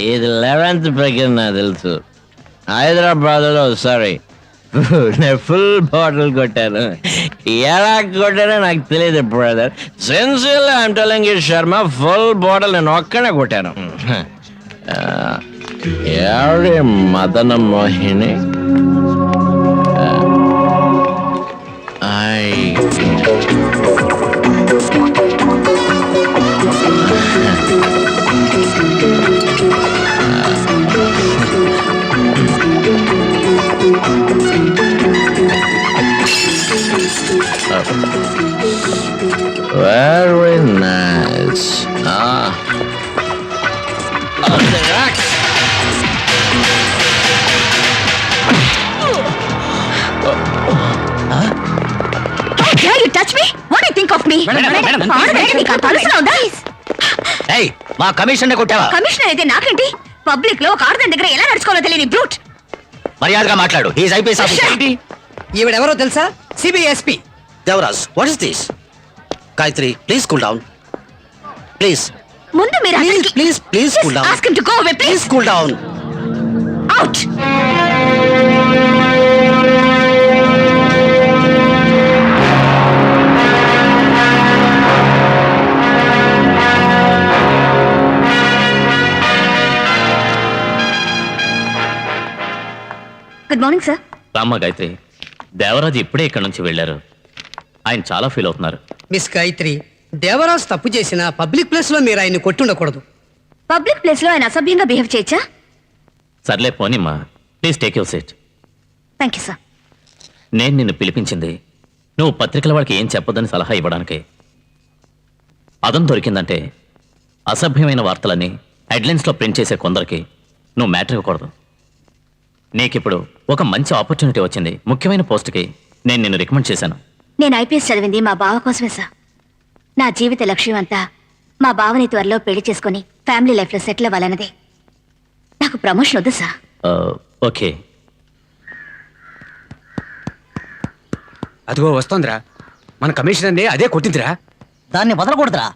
ఇది 11th ప్రకరణ నాకు తెలుసు. హైదరాబాద్లో సారీ నేను ఫుల్ బాటిల్ కొట్టాను. ఎలా కొట్టానో నాకు తెలియదు brother. Sincerely I'm telling you Sharma, full bottle నేను ఒక్కనే కొట్టాను. ఎవరి మదన Mohini very nice. The rocks. How dare you touch me? What do you think of me? Hey, మా కమిషన్ కొట్టావా? కమిషనర్ అయితే నాకేంటి? పబ్లిక్ లో ఒక ఆడదాని దగ్గర ఎలా నడుచుకోవాలో తెలియని బ్రూట్. మర్యాదగా మాట్లాడు. He is IPS officer. ఈవిడెవరో తెలుసా? CBSP Devaraj. What is this? Gayatri, please cool down. Please. ముందు మీరు please cool down. Ask him to go away, please. Please cool down. Out. Good morning sir. రామ్మ గాయత్రి, దేవరాజు ఇప్పుడే ఇక్కడ నుంచి వెళ్ళారు. ఆయన చాలా ఫీల్ అవుతున్నారు. మిస్ గాయత్రి, దేవరాజ్ తప్పు చేసిన పబ్లిక్ ప్లేస్ లో మీరు ఆయన్ని కొట్టుండకూడదు. పబ్లిక్ ప్లేస్ లో ఆయన అసభ్యంగా బిహేవ్ చేయొచ్చా? సర్లే పోనిమ్మా, please take your seat. Thank you sir. నేను నిన్ను పిలిపించింది నువ్వు పత్రికల వాళ్ళకి ఏం చెప్పొద్దని సలహా ఇవ్వడానికి. అదం దొరికిందంటే అసభ్యమైన వార్తలని హెడ్లైన్స్లో ప్రింట్ చేసే కొందరికి నువ్వు మ్యాటర్ ఇవ్వకూడదు. నీకిప్పుడు ఒక మంచి ఆపర్చునిటీ వచ్చింది. ముఖ్యమైన పోస్ట్కి నేను నిన్ను రికమెండ్ చేశాను. నేను ఐపీఎస్ చదివింది మా బావ కోసమే సార్. నా జీవిత లక్ష్యం అంతా మా బావని త్వరలో పెళ్లి చేసుకుని ఫ్యామిలీ లైఫ్లో సెటిల్ అవ్వాలన్నదే. నాకు ప్రమోషన్ వద్దు సార్. ఓకే. అదిగో వస్తోందిరా, మన కమిషనర్ని అదే కొట్టిందిరా. దాన్ని వదలకూడదురా.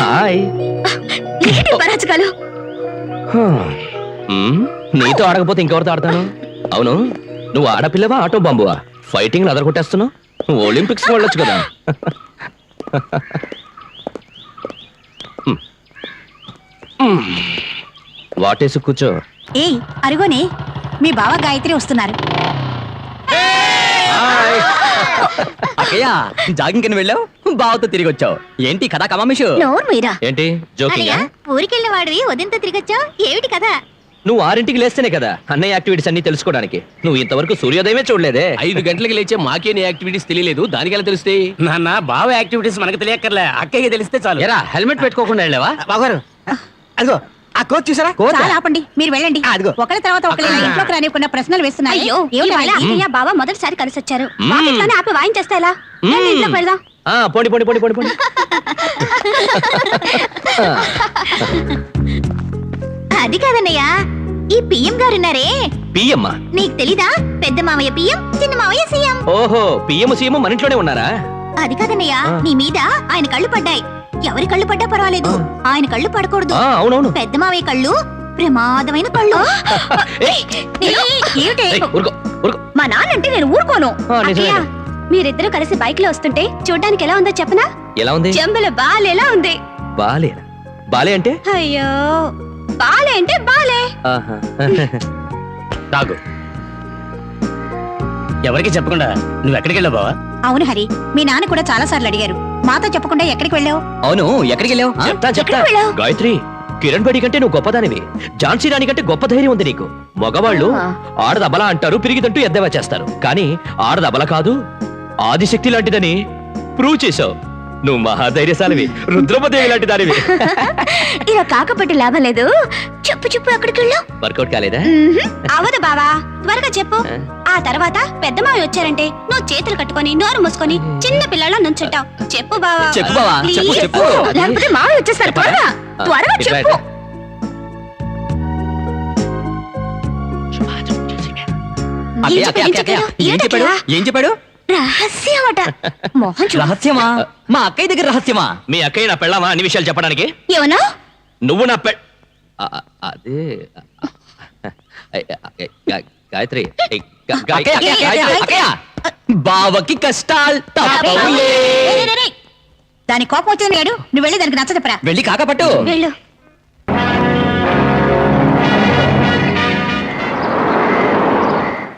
హాయ్. పరాచకాలు నీతో ఆడకపోతే ఇంకెవరితో ఆడతాను? అవును, నువ్వు ఆడపిల్లవా ఆటో బాంబువా? ఫైటింగ్ అదర కొట్టేస్తున్నావు. ఒలింపిక్స్ వెళ్ళొచ్చు కదా. వాటేసి కూర్చో. ఏయ్ అరుగోనే, మీ బావ గాయత్రి వస్తున్నారు. అక్కయ్య, జాగింగ్ కింద వెళ్ళావు, బావతో తిరిగి వచ్చావు. ఏంటి కథా కమామిషు? నోరు మీరా. ఏంటి జోకింగా? ఊరికెళ్ళిన వాడివి ఉదయంతో తిరిగొచ్చావు, ఏమిటి కదా? నువ్వు 6ంటికి లేస్తేనే కదా అన్నయ్య యాక్టివిటీస్ అన్ని తెలుసుకోవడానికి. నువ్వు ఇంతవరకు సూర్యోదయమే చూడలేదే. 5 గంటలకు లేచే మాకే నీ యాక్టివిటీస్ తెలియలేదు, దానికి ఎలా తెలుస్తాయి? నాన్న, బావ యాక్టివిటీస్ మనకు తెలియక్కర్లే, అక్కయ్య తెలిస్తే చాలు. ఎరా, హెల్మెట్ పెట్టుకోకుండా వెళ్ళావా? బాగారు అదిగో ఆ కోచ్ చూసారా? చాలా ఆపండి, మీరు వెళ్ళండి. అదిగో. ఒకళ్ళ తర్వాత ఒకళ్ళ ఇంట్లోకి రానివ్వకుండా ప్రశ్నలు వేస్తున్నాయి. అయ్యో, ఏమిటి బాబా మొదటిసారి కలిసి వచ్చారు, ఆపి వాయించేస్తా ఎలా? ఇంట్లోకి వెళ్దాం. పోండి పోండి పోండి పోండి పోండి. అది కాదన్నయ్య, ఈ పిఎం గారున్నారే. పిఎం? నీకు తెలీదా? పెద్ద మావయ్య పిఎం, చిన్న మావయ్య సీఎం. ఓహో, పిఎం సీఎం మన ఇంట్లోనే ఉన్నారా? అది కాదన్నయ్య, నీ మీద ఆయన కళ్ళు పడ్డాయి. ఎవరి కళ్ళు పడ్డా పర్వాలేదు, ఆయన కళ్ళు పడకూడదు. అవునవును, పెద్ద మావయ్య కళ్ళు ప్రమాదమైన కళ్ళు. ఏమిటి? మా నాన్నంటే నేను ఊరుకోను. మీరిద్దరూ కలిసి బైక్ లో వస్తుంటే చూడ్డానికి ఎలా ఉందో చెప్పనా? ఎలా ఉంది? జంబల బాల్ ఎలా ఉంది? బాలేనా? బాలే అంటే అయ్యో బాలే అంటే బాలే. ఆహా. తాగు. ఎవరికి చెప్పకుండా నువ్వు ఎక్కడికి వెళ్ళావు బావా? అవును హరి, మీ నాన్న కూడా చాలా సార్లు అడిగారు, మాతో చెప్పకుండా ఎక్కడికి వెళ్ళావు? అవును ఎక్కడికి వెళ్ళావు? చెప్తా ఎక్కడికి వెళ్ళావు? గాయత్రి, కిరణ్ బేడి కంటే నువ్వు గొప్పదానివి. ఝాన్సీ రాణి కంటే గొప్ప ధైర్యం ఉంది నీకు. మగవాళ్ళు ఆడదబల అంటారు, పిరిగిదంటూ ఎద్దేవా చేస్తారు. కానీ ఆడదబల కాదు, ఆదిశక్తి లాంటిదని ప్రూవ్ చేశావు. నువ్వు మహాధైర్యశాలివి, రుద్రమదేవి లాంటి దానివి. ఇలా కాకపోతే లాభం లేదు. చెప్పు చెప్పు, ఎక్కడికి వెళ్ళావు? వర్కౌట్ కాలేదా? అవదు బావా, త్వరగా చెప్పు. ఆ తర్వాత పెద్ద మావి వచ్చారంటే నువ్వు చేతులు కట్టుకొని నోరు మూసుకొని చిన్న పిల్లల నుంచుంటావు. చెప్పు బావా. చెప్పు బావా, చెప్పు, చెప్పు. లేకపోతే మావి వచ్చేస్తారు. త్వరగా త్వరగా ఇట్లా, చెప్పు. అక్కయ్య, అక్కయ్య, అక్కయ్య, ఏం చెప్పాడు? ఏం చెప్పాడు? రహస్యమట. మోహన్ చూడు. రహస్యమా? మా అక్కయ్య దగ్గర రహస్యమా? మీ అక్కయ్య నా పెళ్ళామా అన్ని విషయాలు చెప్పడానికి? ఏమన్నా? నువ్వు నా అదే గాయత్రి, బావకి కష్టాలు తప్పవులే. దాని కోపం వచ్చింది లేడు, నువ్వు వెళ్ళి దానికి నచ్చ చెప్పరా. వెళ్ళి కాకపట్టు. వెళ్ళు.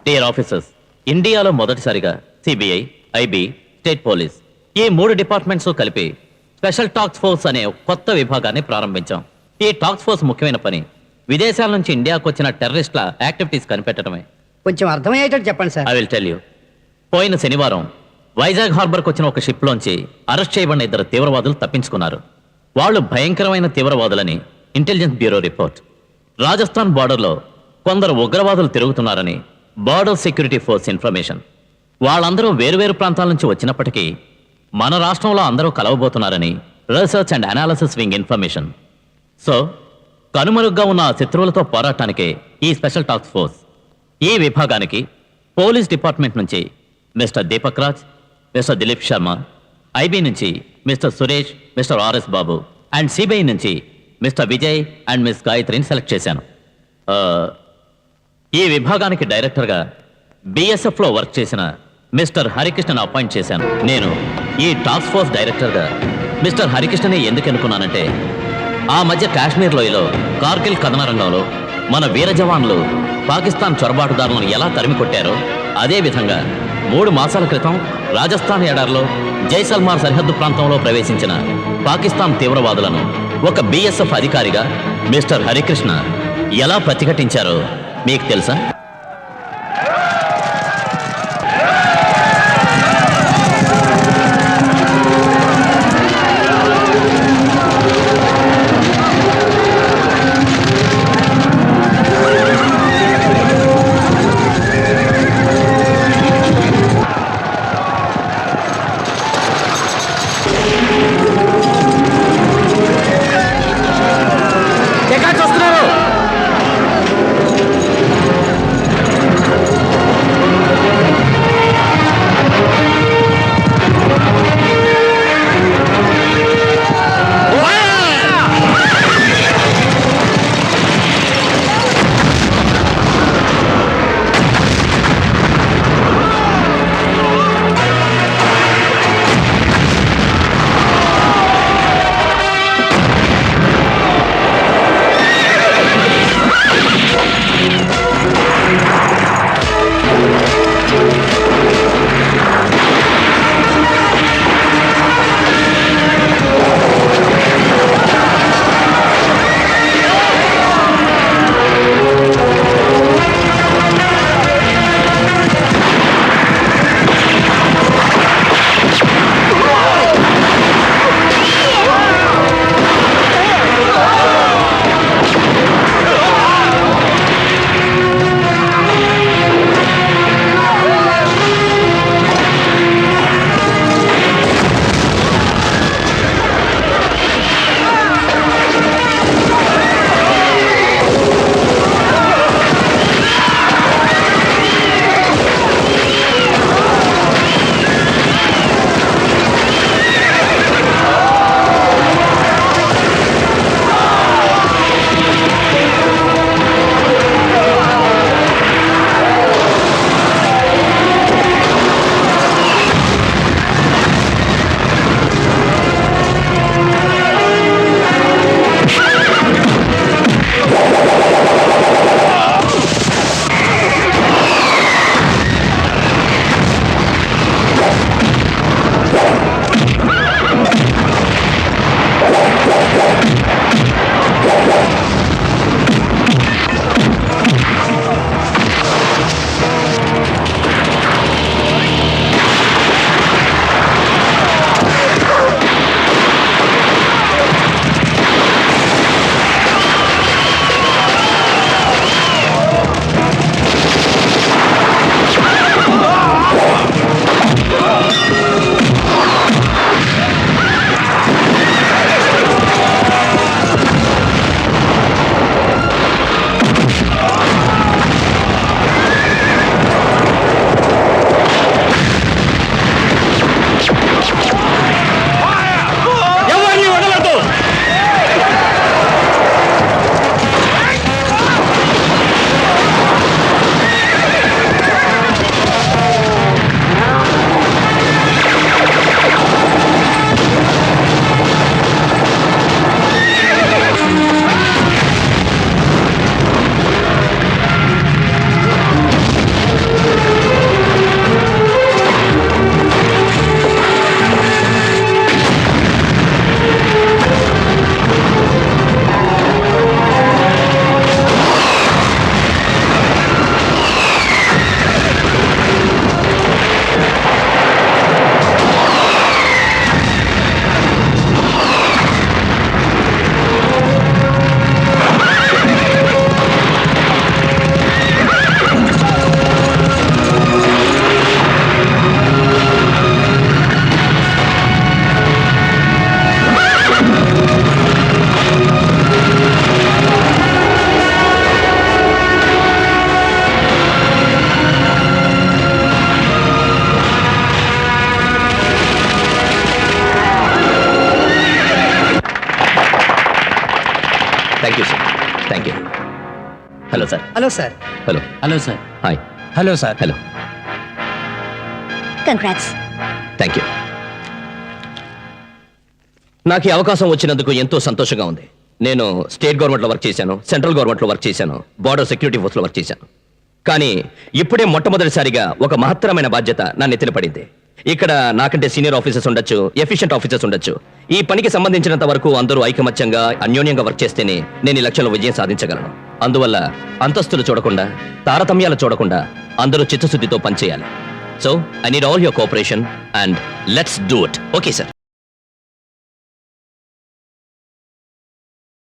డియర్ ఆఫీసర్స్, ఇండియాలో మొదటిసారిగా సిబిఐ, ఐబీ, స్టేట్ పోలీస్ ఈ 3 డిపార్ట్మెంట్స్ కలిపి స్పెషల్ టాస్క్ ఫోర్స్ అనే ఒక కొత్త విభాగాన్ని ప్రారంభించాం. ఈ టాస్క్ ఫోర్స్ ముఖ్యమైన పని విదేశాల నుంచి ఇండియాకు వచ్చిన టెర్రరిస్టుల యాక్టివిటీస్ కనిపెట్టడమే. కొంచెం అర్థమయ్యేటట్టు చెప్పండి sir. I will tell you. పోయిన శనివారం వైజాగ్ హార్బర్కి వచ్చిన ఒక షిప్లోంచి అరెస్ట్ చేయబడిన 2 తీవ్రవాదులు తప్పించుకున్నారు. వాళ్ళు భయంకరమైన తీవ్రవాదులని ఇంటెలిజెన్స్ బ్యూరో రిపోర్ట్. రాజస్థాన్ బార్డర్లో కొందరు ఉగ్రవాదులు తిరుగుతున్నారని బార్డర్ సెక్యూరిటీ ఫోర్స్ ఇన్ఫర్మేషన్. వాళ్ళందరూ వేరువేరు ప్రాంతాల నుంచి వచ్చినప్పటికీ మన రాష్ట్రంలో అందరూ కలవబోతున్నారని research and analysis wing information. So కనుమరుగ్గా ఉన్న ఆ శత్రువులతో పోరాటానికే ఈ స్పెషల్ టాస్క్ ఫోర్స్. ఈ విభాగానికి పోలీస్ డిపార్ట్మెంట్ నుంచి mister Deepak Raj, mister Dilip Sharma, IB నుంచి mister Suresh, mister RS Babu and CBI నుంచి మిస్టర్ విజయ్ అండ్ మిస్ గాయత్రిని సెలెక్ట్ చేశాను. ఈ విభాగానికి డైరెక్టర్గా బిఎస్ఎఫ్లో వర్క్ చేసిన మిస్టర్ హరికృష్ణను అపాయింట్ చేశాను. నేను ఈ టాస్క్ ఫోర్స్ డైరెక్టర్గా మిస్టర్ హరికృష్ణనే ఎందుకు అనుకున్నానంటే ఆ మధ్య కాశ్మీర్ లోయలో కార్గిల్ కథన రంగంలో మన వీర జవాన్లు పాకిస్తాన్ చొరబాటుదారులను ఎలా తరిమి కొట్టారో అదే విధంగా 3 మాసాల క్రితం రాజస్థాన్ ఎడారిలో జైసల్మార్ సరిహద్దు ప్రాంతంలో ప్రవేశించిన పాకిస్తాన్ తీవ్రవాదులను ఒక బిఎస్ఎఫ్ అధికారిగా మిస్టర్ హరికృష్ణ ఎలా ప్రతిఘటించారో మీకు తెలుసా? Thank you sir thank you hello sir hello sir. Hello hello sir. Hi hello sir. Hello congrats. Thank you. నాకు ఈ అవకాశం వచ్చినందుకు ఎంతో సంతోషంగా ఉంది. నేను స్టేట్ గవర్నమెంట్లో వర్క్ చేశాను, సెంట్రల్ గవర్నమెంట్లో వర్క్ చేశాను, బార్డర్ సెక్యూరిటీ ఫోర్స్లో వర్క్ చేశాను. కానీ ఇప్పుడే మొట్టమొదటిసారిగా ఒక మహత్తరమైన బాధ్యత నా నెత్తిన పడింది. ఇక్కడ నాకంటే సీనియర్ ఆఫీసర్స్ ఉండొచ్చు, ఎఫిషియెంట్ ఆఫీసర్స్ ఉండొచ్చు. ఈ పనికి సంబంధించినంత వరకు అందరూ ఐకమత్యంగా అన్యోన్యంగా వర్క్ చేస్తేనే నేను ఈ లక్ష్యంలో విజయం సాధించగలను. అందువల్ల అంతస్తులు చూడకుండా, తారతమ్యాలు చూడకుండా అందరూ చిత్తశుద్ధితో పనిచేయాలి. So I need all your cooperation and let's do it. Okay sir.